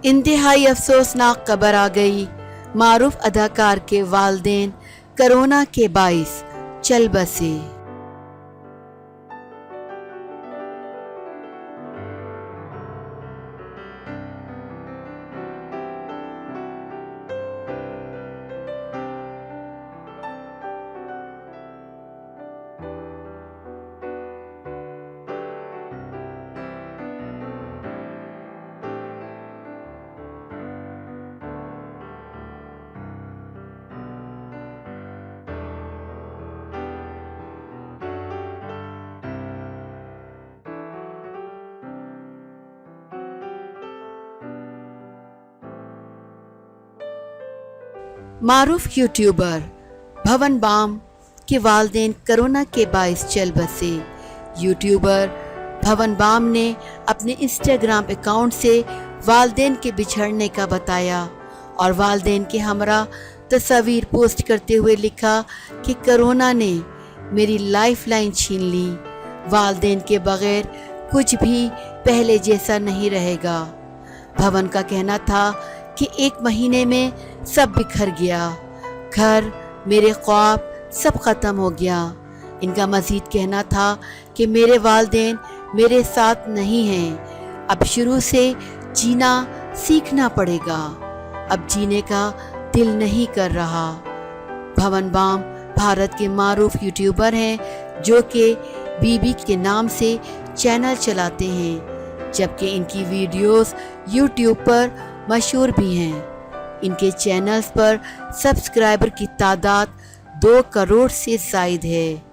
इंतहाई अफसोसनाक खबर आ गई। मारूफ अदाकार के वालिदैन कोरोना के बाइस चल बसे। मारूफ यूट्यूबर भवन बाम के वालिदैन कोरोना के बाइस चल बसे। यूट्यूबर भवन बाम ने अपने इंस्टाग्राम अकाउंट से वालिदैन के बिछड़ने का बताया और वालिदैन के हमरा तस्वीर पोस्ट करते हुए लिखा कि कोरोना ने मेरी लाइफ लाइन छीन ली। वालिदैन के बगैर कुछ भी पहले जैसा नहीं रहेगा। भवन का कहना था कि 1 महीने में सब बिखर गया, घर, मेरे ख्वाब सब ख़त्म हो गया। इनका मज़ीद कहना था कि मेरे वालिदैन मेरे साथ नहीं हैं, अब शुरू से जीना सीखना पड़ेगा, अब जीने का दिल नहीं कर रहा। भवन बाम भारत के मारूफ यूट्यूबर हैं जो कि बीबी के नाम से चैनल चलाते हैं, जबकि इनकी वीडियोस यूट्यूब पर मशहूर भी हैं। इनके चैनल्स पर सब्सक्राइबर की तादाद 2 करोड़ से ज़ायद है।